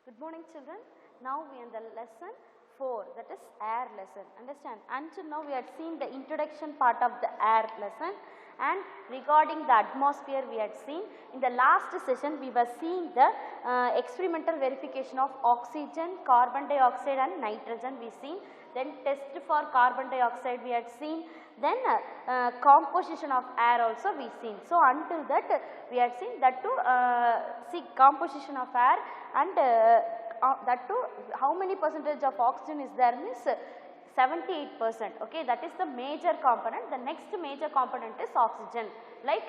Good morning children. Now we are in the lesson 4, that is air lesson. Understand, until now we had seen the introduction part of the air lesson, and regarding the atmosphere we had seen. In the last session we were seeing the experimental verification of oxygen, carbon dioxide and nitrogen we seen. Then test for carbon dioxide we had seen. Then composition of air also we seen. So until that we had seen that to see composition of air, and that too how many percentage of oxygen is there means 78%. Okay, that is the major component. The next major component is oxygen. Like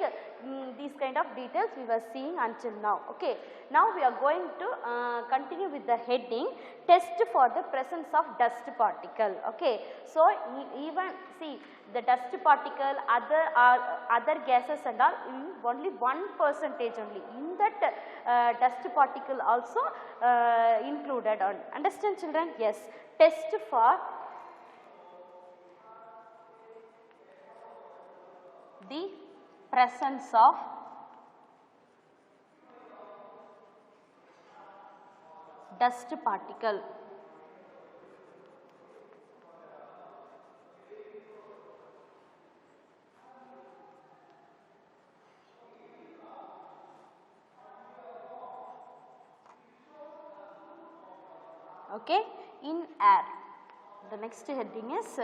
these kind of details we were seeing until now. Okay, now we are going to continue with the heading test for the presence of dust particle. Okay, so even see the dust particle, other gases and all in only 1% only. In that dust particle also included on. Understand children? Yes. Test for the presence of dust particle. Okay, in air. The next heading is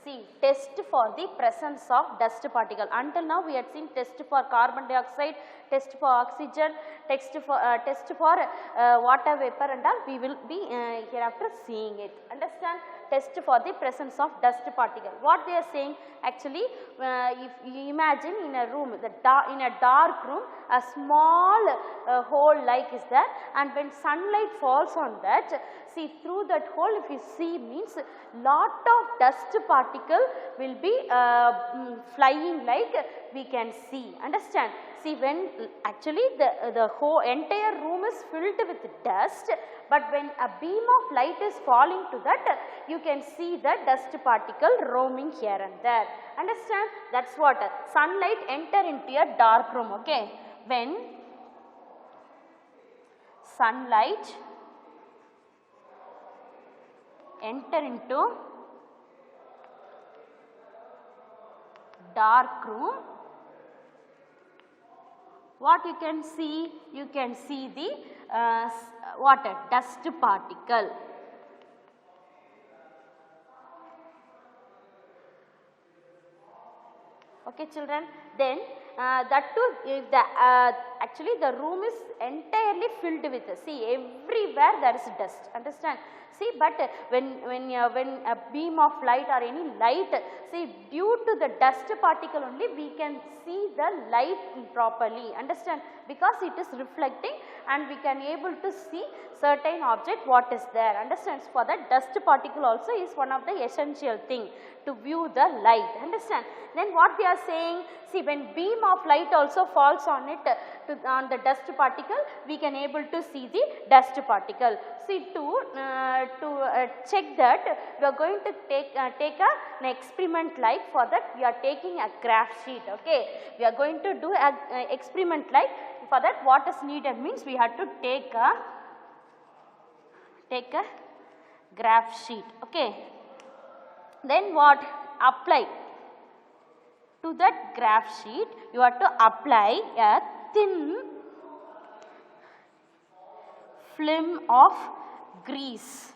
see test for the presence of dust particle. Until now we had seen test for carbon dioxide, test for oxygen, test for water vapor and all. We will be hereafter seeing it. Understand? Test for the presence of dust particle. What they are saying actually, if you imagine in a room, in a dark room, a small hole like is there, and when sunlight falls on that, see through that hole if you see means lot of dust particle will be flying like we can see. Understand? See, when actually the whole entire room is filled with dust, but when a beam of light is falling to that, you can see the dust particle roaming here and there. Understand? That's what sunlight enter into a dark room. Okay, when sunlight enter into dark room, what you can see? You can see the dust particle. Okay children, then that too if the actually the room is entirely filled with, see everywhere there is dust. Understand? See, but when a beam of light or any light, see due to the dust particle only we can see the light properly. Understand? Because it is reflecting and we can able to see certain object what is there. Understand? For that dust particle also is one of the essential thing to view the light. Understand? Then what they are saying, see when beam of light also falls on it on the dust particle, we can able to see the dust particle. See to check that we are going to take an experiment like. For that we are taking a graph sheet. Okay, we are going to do an experiment like. For that what is needed means we have to take a graph sheet. Okay, then what? Apply to that graph sheet, you have to apply a thin film of grease.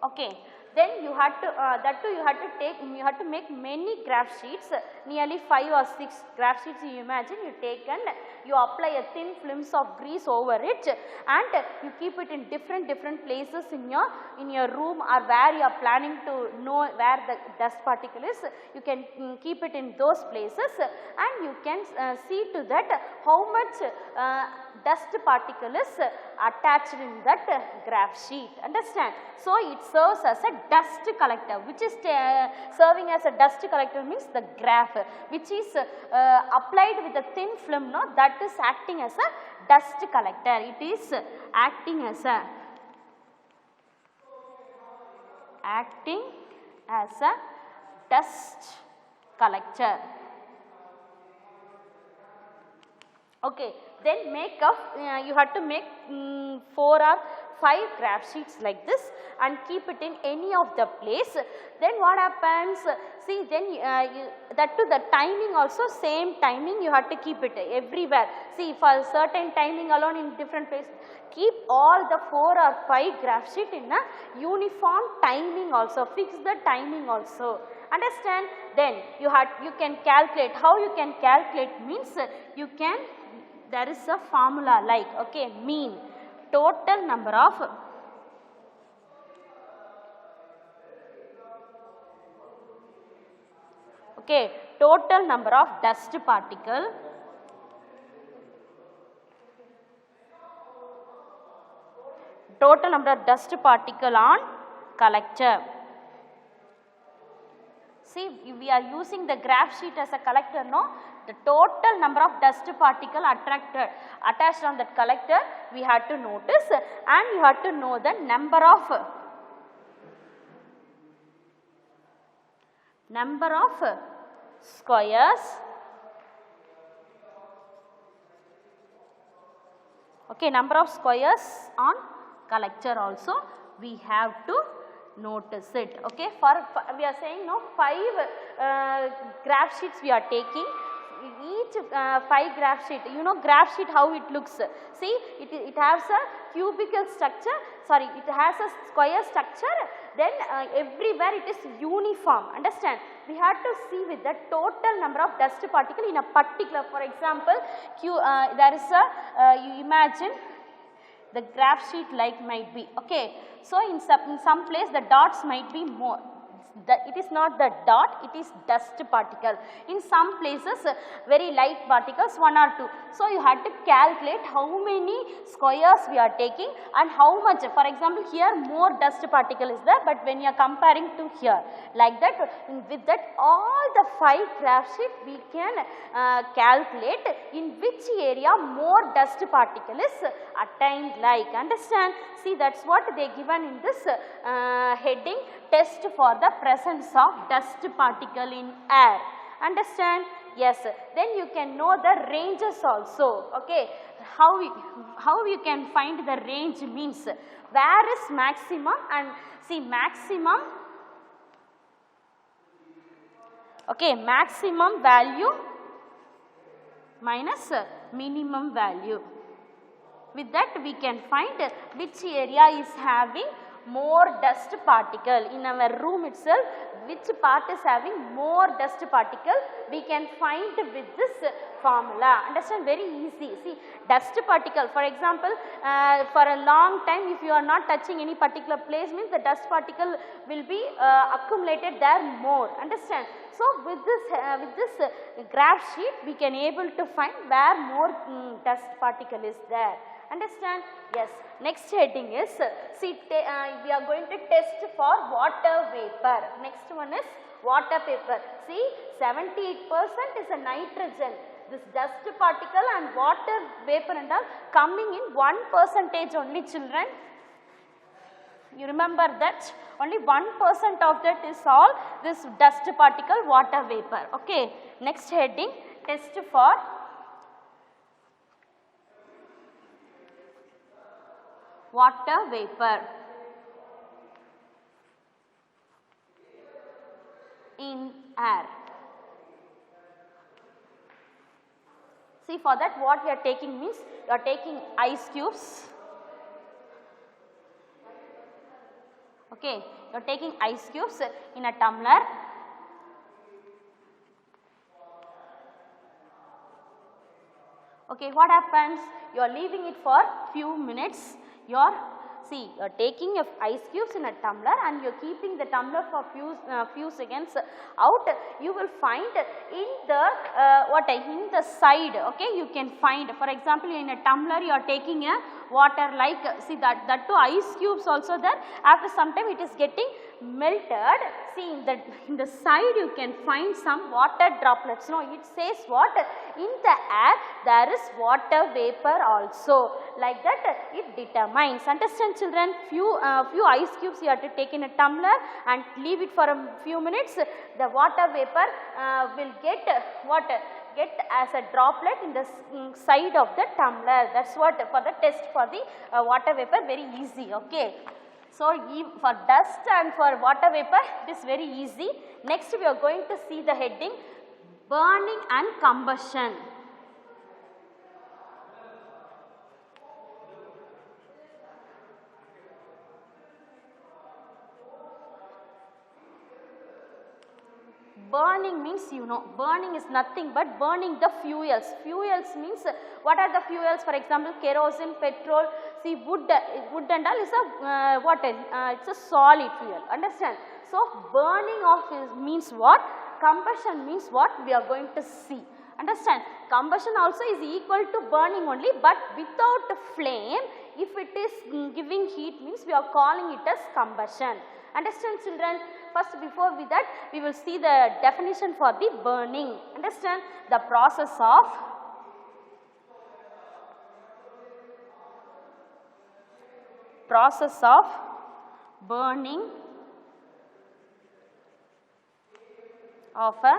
Okay, then you have to that too you have to make many graph sheets, nearly 5 or 6 graph sheets. You imagine you take and you apply a thin films of grease over it, and you keep it in different places in your room, or where you are planning to know where the dust particle is. You can keep it in those places, and you can see to that how much dust particle is attached in that graph sheet. Understand? So it serves as a dust collector. Which is serving as a dust collector means the graph, which is applied with a thin film, no, that is acting as a dust collector. It is acting as a dust collector. Okay, then make of you have to make 4 or 5 graph sheets like this and keep it in any of the place. Then what happens, see then that to the timing also same timing you have to keep it everywhere. See for certain timing alone in different places, keep all the 4 or 5 graph sheet in a uniform timing also, fix the timing also. Understand? Then you can calculate. How you can calculate means you can, there is a formula like, okay, mean total number of total number of dust particle on collector. See, we are using the graph sheet as a collector, no? The total number of dust particle attached on that collector we had to notice, and you have to know the number of squares, okay, number of squares on collector also we have to notice it. Okay, for we are saying no 5 graph sheets we are taking. Each 5 graph sheet, you know graph sheet how it looks. See, it has a cubical structure, sorry, it has a square structure, then everywhere it is uniform. Understand? We have to see with the total number of dust particle in a particular, for example, there is a, you imagine the graph sheet like might be, okay. So in some place the dots might be more. It is not the dot, it is dust particle. In some places very light particles, 1 or 2. So you have to calculate how many squares we are taking and how much. For example, here more dust particle is there, but when you are comparing to here, like that, with that all the 5 graph sheet we can calculate in which area more dust particle is attained like. Understand? See, that is what they given in this heading, test for the presence of dust particle in air. Understand? Yes. Then you can know the ranges also. Okay. How you can find the range means where is maximum, and see maximum, okay, maximum value minus minimum value. With that we can find which area is having more dust particle in our room itself, which part is having more dust particle we can find with this formula. Understand? Very easy. See, dust particle, for example, for a long time if you are not touching any particular place means the dust particle will be accumulated there more. Understand? So with this graph sheet we can able to find where more dust particle is there. Understand? Yes. Next heading is, see, we are going to test for water vapor. Next one is water vapor. See, 78% is a nitrogen. This dust particle and water vapor and all coming in 1% only, children. You remember that? Only 1% of that is all this dust particle, water vapor. Okay. Next heading, test for water vapor in air. See, for that what we are taking means you are taking ice cubes. Okay, you are taking ice cubes in a tumbler. Okay, what happens? You are leaving it for few minutes. You are taking your ice cubes in a tumbler and you are keeping the tumbler for few seconds out. You will find in the in the side. Okay, you can find, for example, in a tumbler you are taking a water like, see that too ice cubes also there. After some time it is getting melted. See, in the side you can find some water droplets. No, it says what? In the air there is water vapor also. Like that it determines. Understand, children? Few ice cubes you have to take in a tumbler and leave it for a few minutes. The water vapor will get get as a droplet in the side of the tumbler. That's what for the test for the water vapor, very easy. Okay. So, for dust and for water vapor it is very easy. Next we are going to see the heading burning and combustion. Burning means, you know, burning is nothing but burning the fuels. Fuels means what are the fuels? For example, kerosene, petrol. See, wood and all is a it's a solid fuel. Understand? So, burning of means what? Combustion means what? We are going to see. Understand? Combustion also is equal to burning only, but without flame. If it is giving heat means we are calling it as combustion. Understand, children? First, before that, we will see the definition for the burning. Understand? The process of burning of a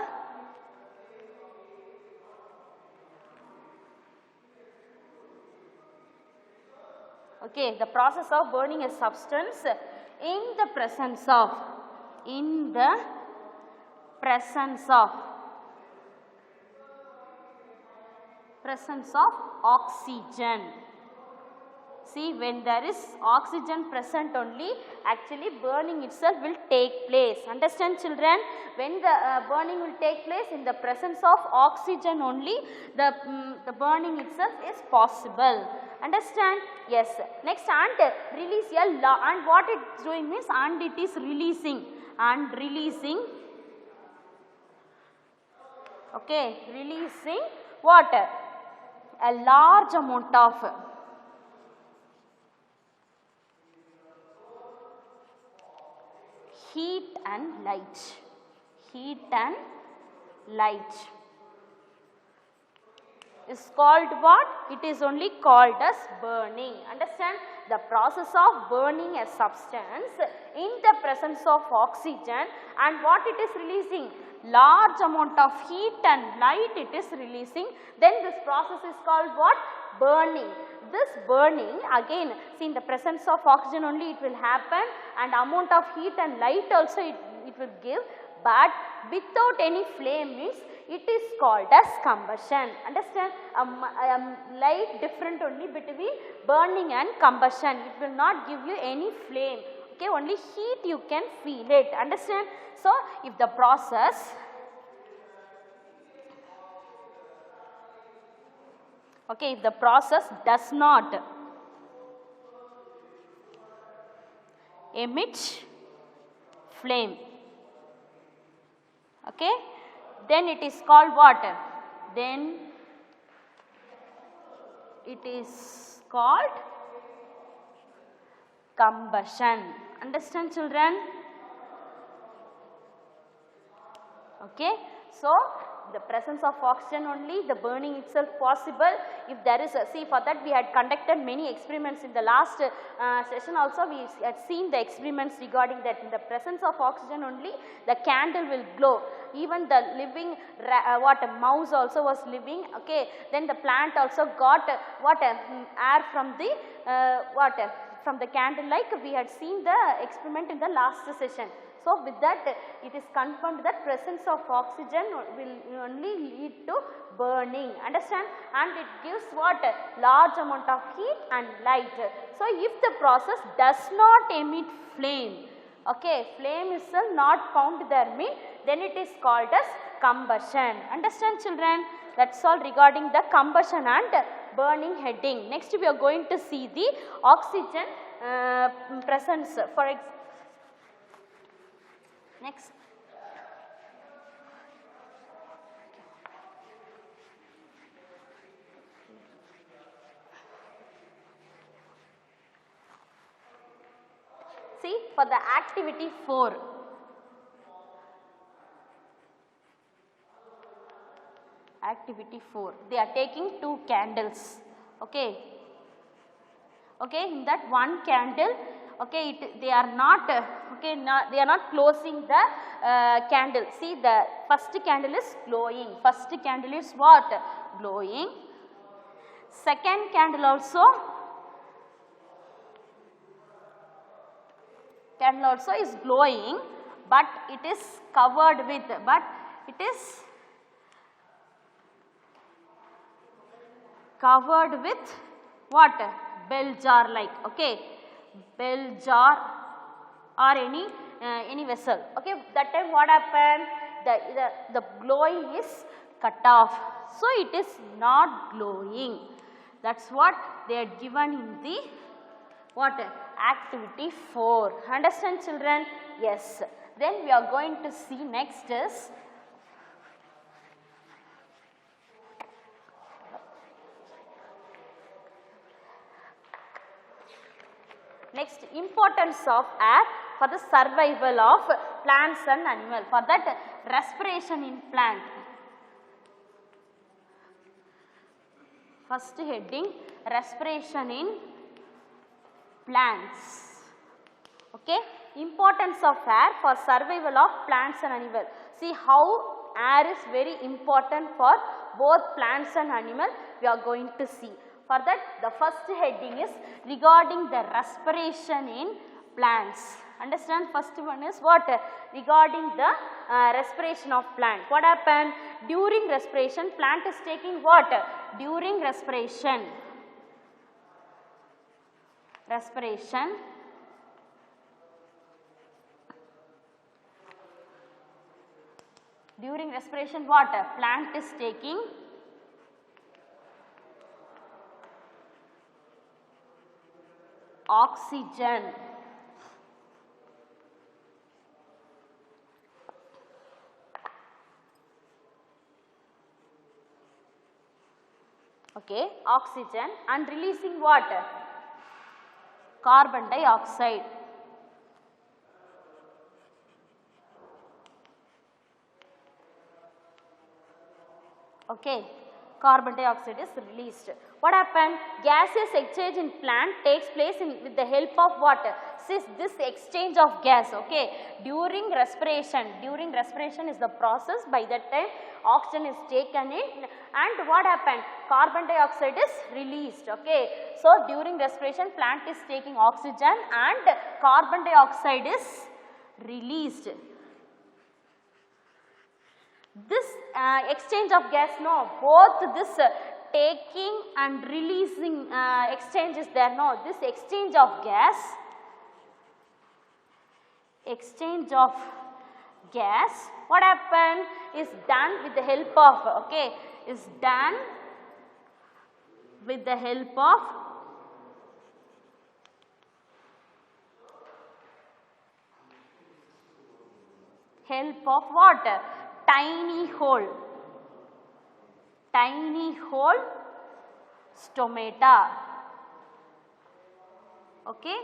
the process of burning a substance in the presence of oxygen. See, when there is oxygen present only, actually burning itself will take place. Understand, children? When the burning will take place in the presence of oxygen only, the burning itself is possible. Understand? Yes. Next, and release and what it is doing means, and it is releasing releasing water, a large amount of heat and light. Is called what? It is only called as burning. Understand? The process of burning a substance in the presence of oxygen, and what it is releasing? Large amount of heat and light it is releasing. Then this process is called what? Burning. This burning, again, see, in the presence of oxygen only it will happen, and amount of heat and light also it will give, but without any flame means it is called as combustion. Understand? Light different only between burning and combustion. It will not give you any flame. Okay, only heat you can feel it. Understand? So, if the process if the process does not emit flame, then it is called what? Then it is called combustion. Understand, children? Okay. So, the presence of oxygen only the burning itself possible. If there is see, for that we had conducted many experiments in the last session also. We had seen the experiments regarding that. In the presence of oxygen only the candle will glow. Even the living mouse also was living. Okay. Then the plant also got air from the from the candle, like we had seen the experiment in the last session. So, with that it is confirmed that presence of oxygen will only lead to burning. Understand? And it gives what? Large amount of heat and light. So, if the process does not emit flame, flame is still not found there, then it is called as combustion. Understand, children? That is all regarding the combustion and burning heading. Next we are going to see the oxygen presence. For example, next. See, for the activity 4. Activity 4. They are taking 2 candles. In that one candle, Okay, they are not okay, they are not closing the candle. See, the first candle is glowing. First candle is what? Glowing. Second candle also is glowing, but it is covered with, what? Bell jar like, okay, bell jar or any vessel. Okay, that time what happened? The glowing is cut off, so it is not glowing. That's what they had given in the what? Activity 4. Understand, children? Yes. Then we are going to see next is importance of air for the survival of plants and animals. For that, respiration in plant. First heading, respiration in plants. Okay, importance of air for survival of plants and animals. See how air is very important for both plants and animals. We are going to see. For that, the first heading is regarding the respiration in plants. Understand? First one is what? Regarding the respiration of plant. What happened? During respiration, plant is taking what? During respiration. During respiration, what? Plant is taking oxygen. Okay, oxygen, and releasing what? Carbon dioxide. Okay, carbon dioxide is released. What happened? Gaseous exchange in plant takes place with the help of what? This exchange of gas, okay, during respiration is the process. By that time oxygen is taken in, and what happened? Carbon dioxide is released, okay. So, during respiration plant is taking oxygen and carbon dioxide is released. This exchange of gas, no, both this taking and releasing exchange is there, no, this exchange of gas what happened is done with the help of, okay, is done with the help of what? Tiny hole stomata, okay,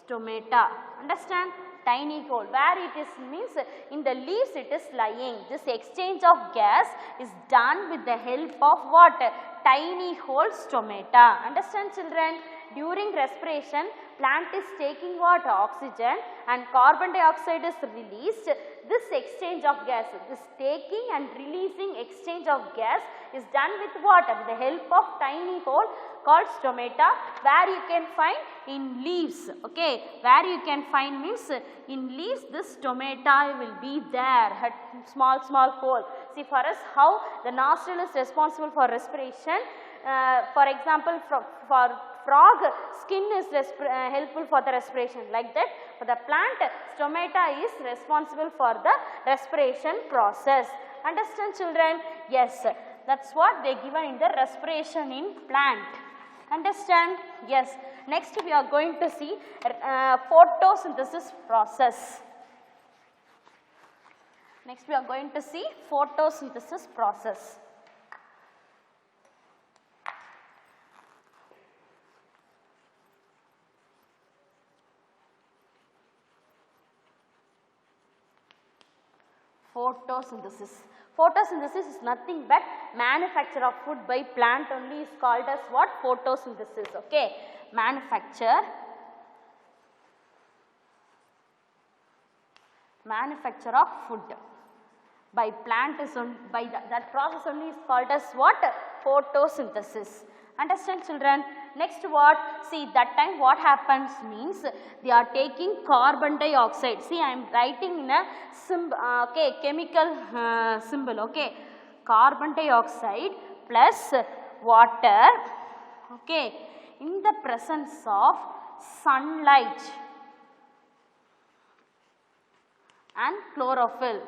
stomata. Understand? Tiny hole, where it is means in the leaves it is lying. This exchange of gas is done with the help of what? Tiny hole stomata. Understand, children? During respiration plant is taking what? Oxygen, and carbon dioxide is released. This exchange of gas, this taking and releasing exchange of gas is done with what? With the help of tiny hole called stomata, where you can find in leaves, okay, where you can find means in leaves this stomata will be there, small hole. See, for us how the nostril is responsible for respiration. For example, for frog, skin is helpful for the respiration, like that. For the plant, stomata is responsible for the respiration process. Understand, children? Yes, that's what they given in the respiration in plant. Understand? Yes. Next we are going to see photosynthesis process. Next we are going to see photosynthesis process. Photosynthesis is nothing but manufacture of food by plant only is called as what? Photosynthesis, okay. Manufacture manufacture of food by plant is by that process only is called as what? Photosynthesis. Understand children? Next what? See that time what happens means they are taking carbon dioxide. See I am writing in a chemical symbol, okay. Carbon dioxide plus water, okay, in the presence of sunlight and chlorophyll.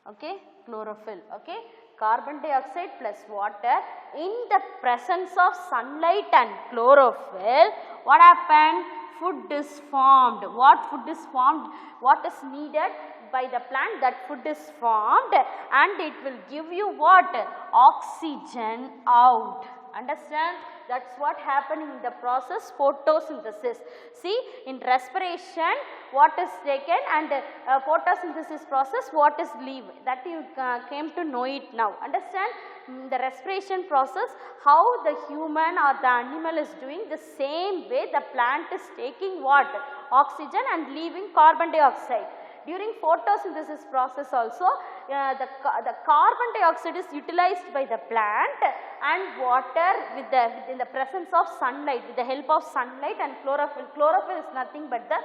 Okay, chlorophyll, okay, carbon dioxide plus water in the presence of sunlight and chlorophyll. What happened? Food is formed. What food is formed? What is needed by the plant? That food is formed and it will give you what? Oxygen out. Understand? That is what happening in the process photosynthesis. See in respiration what is taken and photosynthesis process what is leave, that you came to know it now. Understand? The respiration process, how the human or the animal is doing, the same way the plant is taking what? Oxygen and leaving carbon dioxide. During photosynthesis process also the carbon dioxide is utilized by the plant and water in the presence of sunlight, with the help of sunlight and chlorophyll. Chlorophyll is nothing but the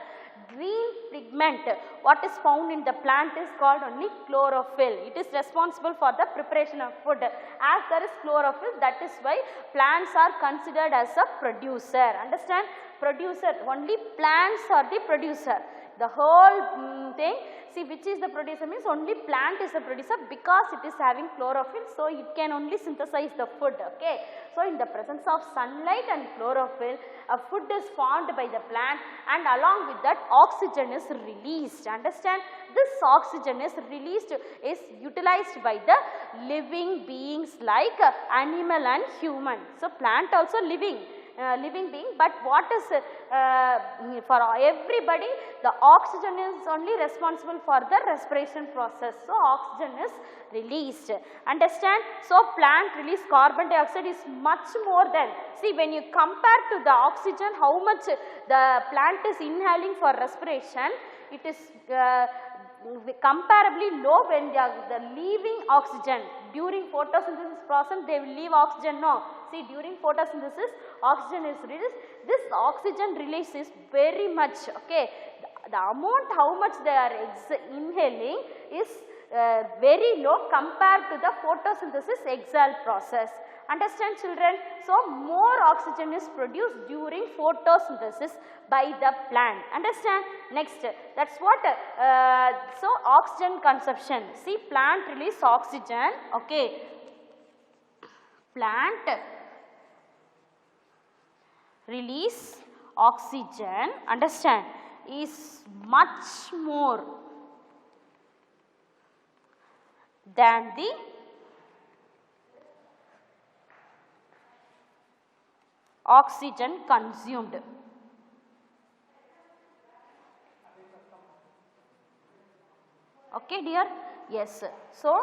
green pigment. What is found in the plant is called only chlorophyll. It is responsible for the preparation of food. As there is chlorophyll, that is why plants are considered as a producer. Understand? Producer, only plants are the producer. The whole thing, see which is the producer means only plant is the producer because it is having chlorophyll, so it can only synthesize the food, okay. So in the presence of sunlight and chlorophyll, a food is formed by the plant and along with that oxygen is released. Understand? This oxygen is released, is utilized by the living beings like animal and human. So plant also living being, but what is for everybody the oxygen is only responsible for the respiration process. So oxygen is released. Understand? So plant release carbon dioxide is much more than, see when you compare to the oxygen how much the plant is inhaling for respiration, it is comparably low when they are leaving oxygen. During photosynthesis process they will leave oxygen, no. See during photosynthesis oxygen is released. This oxygen release is very much, okay. The amount how much they are inhaling is very low compared to the photosynthesis exhale process. Understand children? So more oxygen is produced during photosynthesis by the plant. Understand? Next, that is what, so oxygen consumption. See plant release oxygen, okay. Plant release oxygen, understand, is much more than the oxygen consumed. Okay dear? Yes. So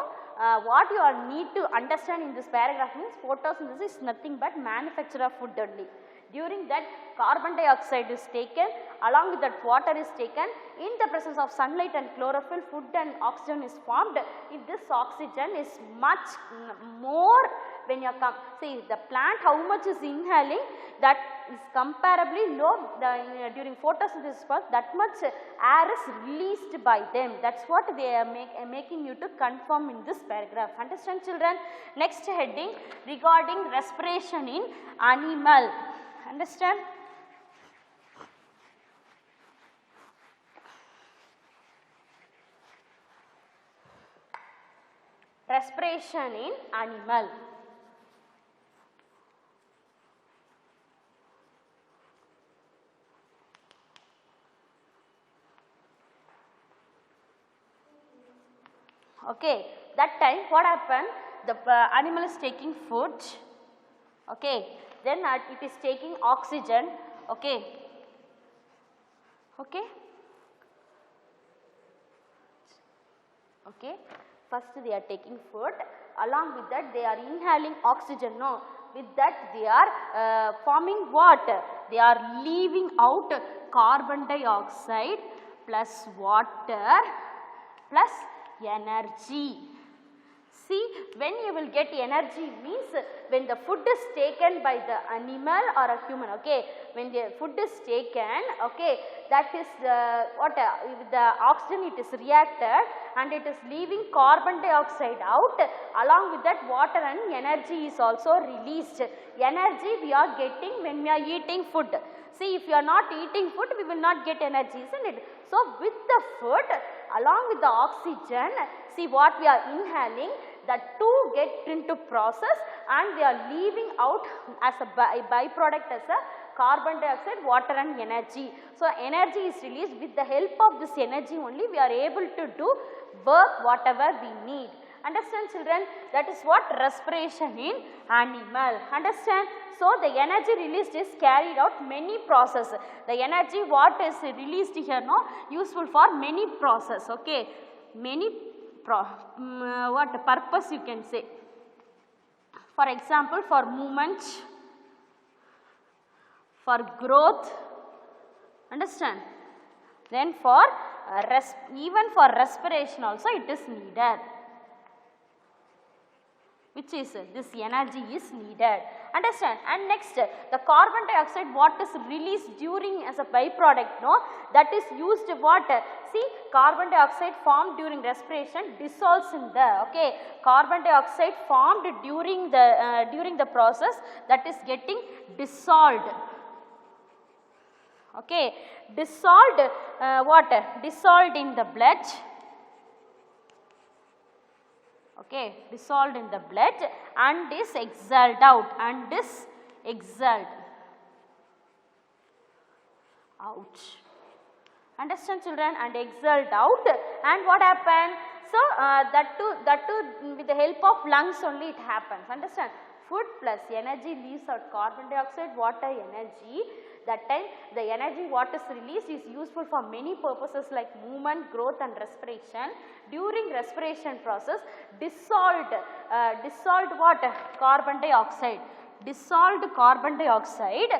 what you are need to understand in this paragraph means photosynthesis is nothing but manufacture of food only. During that carbon dioxide is taken, along with that water is taken, in the presence of sunlight and chlorophyll food and oxygen is formed. If this oxygen is much more when you come, see the plant how much is inhaling, that is comparably low during photosynthesis process, that much air is released by them. That is what they are making you to confirm in this paragraph. Understand children? Next heading regarding respiration in animal. Understand? Respiration in animal. Okay, that time what happened? The animal is taking food, okay, then it is taking oxygen, okay, okay, okay. First they are taking food, along with that they are inhaling oxygen, no. With that they are forming what? They are leaving out carbon dioxide plus water plus energy. See, when you will get energy means when the food is taken by the animal or a human, okay. When the food is taken, okay, that is what the oxygen it is reacted and it is leaving carbon dioxide out, along with that water and energy is also released. Energy we are getting when we are eating food. See, if you are not eating food, we will not get energy, isn't it? So, with the food along with the oxygen, see what we are inhaling, the two get into process and they are leaving out as a byproduct as a carbon dioxide, water and energy. So, energy is released. With the help of this energy only we are able to do work whatever we need. Understand children? That is what respiration in animal. Understand? So, the energy released is carried out many processes. The energy what is released here no useful for many process, okay. Many what purpose you can say. For example, for movement, for growth, understand. Then for even for respiration also it is needed. Which is this energy is needed, understand. And next the carbon dioxide what is released during as a byproduct, no, that is used what, see carbon dioxide formed during respiration dissolves in the, okay, carbon dioxide formed during the process that is getting dissolved, okay, dissolved what, dissolved in the blood, okay, dissolved in the blood and is exhaled out and is exhaled out. Understand children? And exhaled out, and what happened? So, that too with the help of lungs only it happens. Understand? Food plus energy leaves out carbon dioxide, water, energy. That time the energy what is released is useful for many purposes like movement, growth and respiration. During respiration process dissolved what? Carbon dioxide. Dissolved carbon dioxide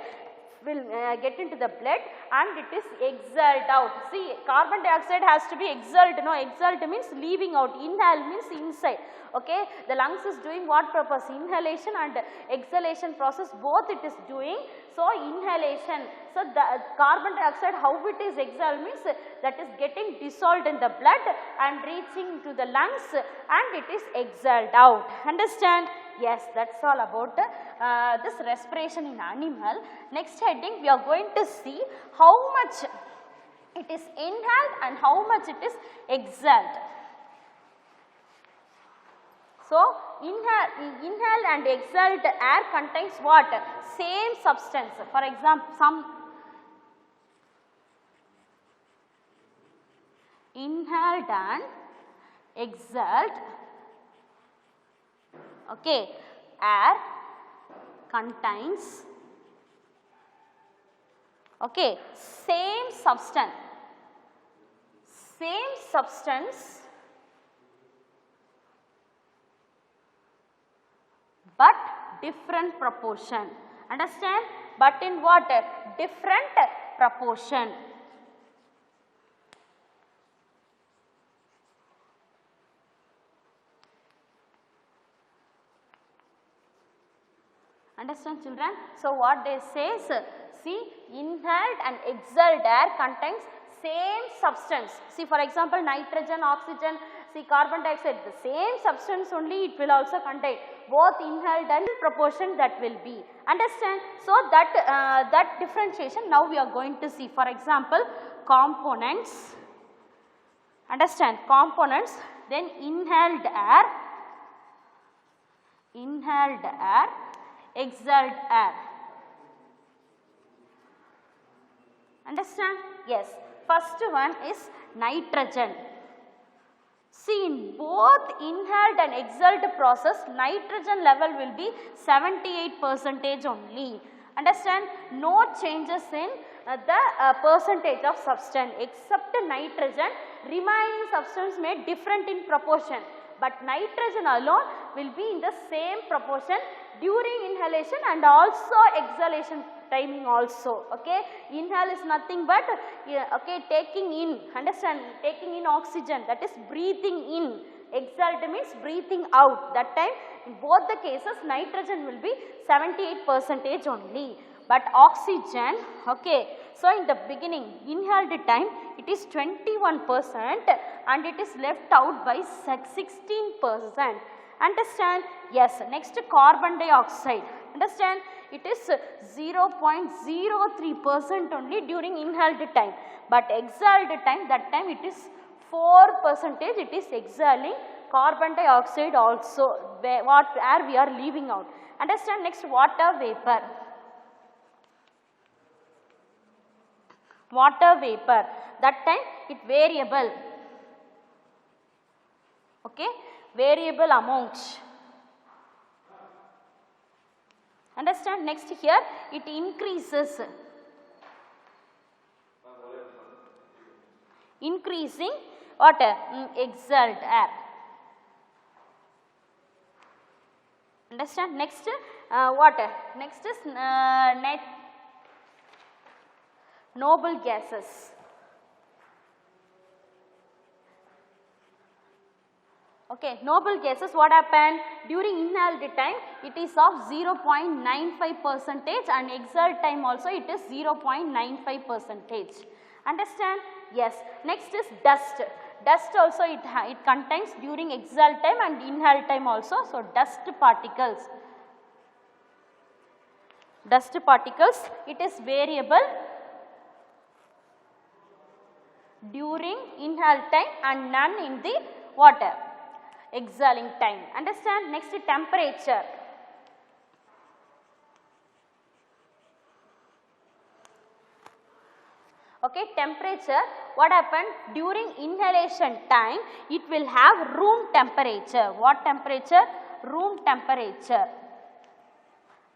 will get into the blood and it is exhaled out. See, carbon dioxide has to be exhaled, no, exhaled means leaving out, inhale means inside, okay. The lungs is doing what purpose? Inhalation and exhalation process both it is doing. So, inhalation, so the carbon dioxide how it is exhaled means that is getting dissolved in the blood and reaching to the lungs and it is exhaled out. Understand? Yes, that is all about this respiration in animal. Next heading we are going to see how much it is inhaled and how much it is exhaled. So, inhaled and exhaled air contains what? Same substance. For example, some inhaled and exhaled, okay, air contains, okay, same substance but different proportion. Understand? But in what? Different proportion. Understand children? So, what they say is, see, inhaled and exhaled air contains same substance. See, for example, nitrogen, oxygen, see carbon dioxide, the same substance only it will also contain, both inhaled and proportion that will be. Understand? So, that differentiation now we are going to see. For example, components, understand, components, then inhaled air, exhaled air. Understand? Yes. First one is nitrogen. See, in both inhaled and exhaled process, nitrogen level will be 78% only. Understand? No changes in the percentage of substance except nitrogen. Remaining substance may different in proportion. But nitrogen alone will be in the same proportion during inhalation and also exhalation timing also. Okay, inhale is nothing but okay, taking in, understand, taking in oxygen, that is breathing in. Exhaled means breathing out. That time in both the cases nitrogen will be 78% only, but oxygen, okay, so in the beginning inhaled time it is 21% and it is left out by 16%. Understand? Yes. Next, carbon dioxide. Understand? It is 0.03% only during inhaled time, but exhaled time, that time it is 4% it is exhaling carbon dioxide also, what air we are leaving out. Understand? Next, water vapor. Water vapor, that time it variable, okay, variable amount. Understand? Next, here it increases, increasing what? Exhaled air. Understand? Next, what? Next is noble gases. Okay, noble gases, what happened? During inhaled time it is of 0.95% and exhaled time also it is 0.95%. Understand? Yes. Next is dust. Dust also it contains during exhaled time and inhaled time also. So, dust particles. Dust particles, it is variable during inhaled time and none in the water exhaling time. Understand? Next, temperature. Okay, temperature, what happened? During inhalation time it will have room temperature. What temperature? Room temperature.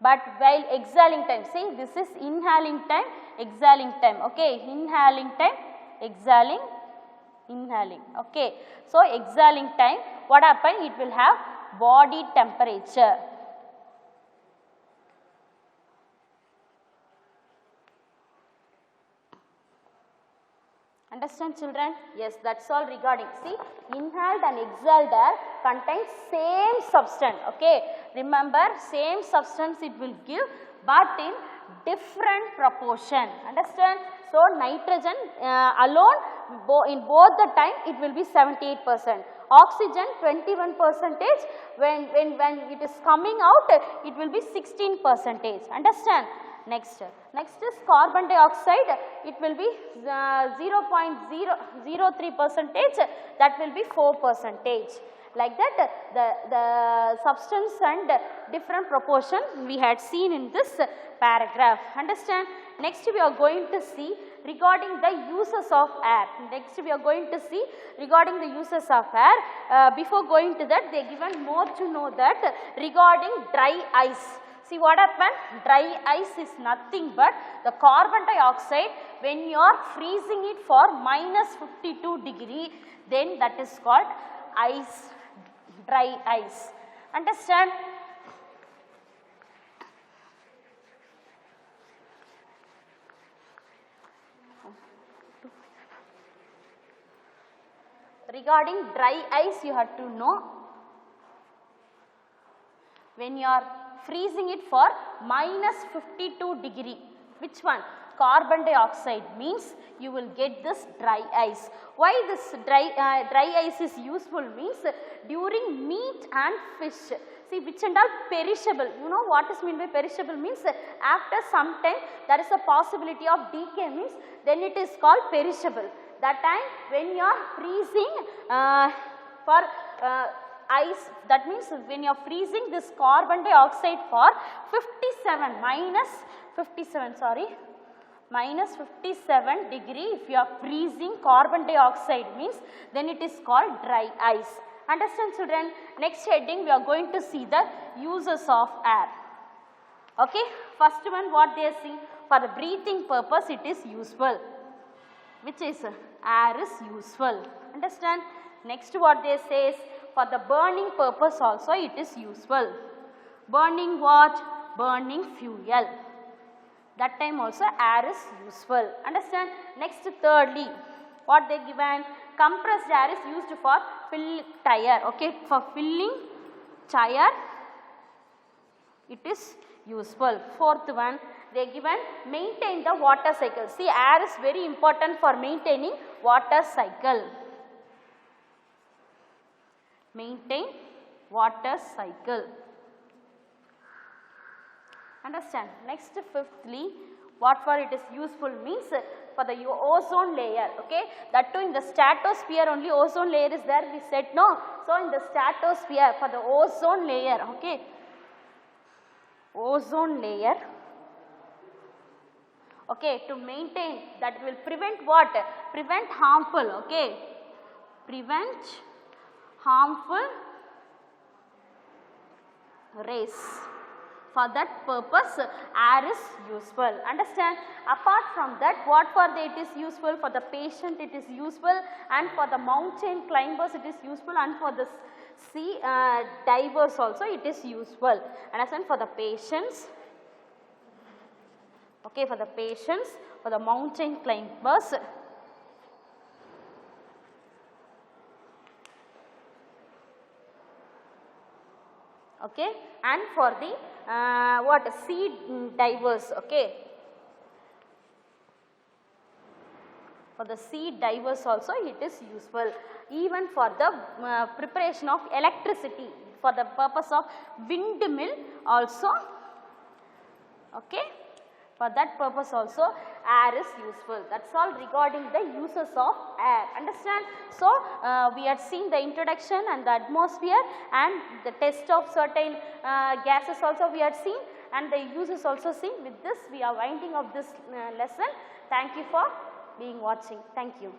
But while exhaling time, see, this is inhaling time, exhaling time. Okay, inhaling time, exhaling, inhaling. Okay, so exhaling time, what happened? It will have body temperature. Understand, children? Yes, that's all regarding. See, inhaled and exhaled air contains same substance. Okay, remember, same substance it will give, but in different proportion. Understand? So, nitrogen alone in both the time it will be 78%. Oxygen 21%, when it is coming out it will be 16%. Understand? Next is carbon dioxide, it will be 0.003%, that will be 4%. Like that the substance and different proportion we had seen in this paragraph. Understand? Next we are going to see regarding the uses of air. Next we are going to see regarding the uses of air. Before going to that, they given more to know that regarding dry ice. See what happened? Dry ice is nothing but the carbon dioxide, when you are freezing it for -52°, then that is called ice, dry ice. Understand? Regarding dry ice, you have to know, when you are freezing it for -52°, which one? Carbon dioxide, means you will get this dry ice. Why this dry ice is useful means during meat and fish. See, which and all perishable. You know what is meant by perishable means after some time there is a possibility of decay, means then it is called perishable. That time when you are freezing for ice, that means when you are freezing this carbon dioxide for -57°, if you are freezing carbon dioxide means then it is called dry ice. Understand, children? Next heading we are going to see the uses of air. Okay, first one what they are saying, for the breathing purpose it is useful, which is air is useful. Understand? Next what they say is for the burning purpose also it is useful. Burning what? Burning fuel. That time also air is useful. Understand? Next, thirdly, what they given? Compressed air is used for filling tire. Okay, for filling tire it is useful. Fourth one, they given maintain the water cycle. See, air is very important for maintaining water cycle. Maintain water cycle. Understand? Next, fifthly, what for it is useful means for the ozone layer. Okay, that too in the stratosphere only ozone layer is there, we said no. So in the stratosphere for the ozone layer, okay, ozone layer, okay, to maintain, that will prevent what? Prevent harmful, okay, prevent harmful rays. For that purpose air is useful. Understand? Apart from that, what for it is useful? For the patient it is useful, and for the mountain climbers it is useful, and for the sea divers also it is useful. Understand? For the patients, okay, for the patients, for the mountain climbers, okay, and for the what sea divers, okay, for the sea divers also it is useful. Even for the preparation of electricity, for the purpose of windmill also, okay, for that purpose also air is useful. That is all regarding the uses of air. Understand? So, we had seen the introduction and the atmosphere and the test of certain gases also we had seen, and the uses also seen. With this we are winding up this lesson. Thank you for being watching. Thank you.